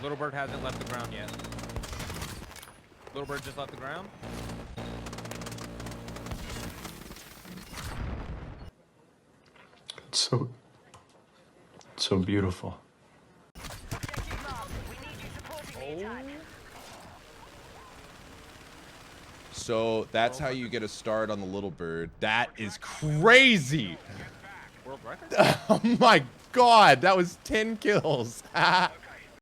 Little bird hasn't left the ground yet. Little bird just left the ground. It's so beautiful. So that's how you get a start on the little bird. That is crazy. World record? Oh my god, that was 10 kills.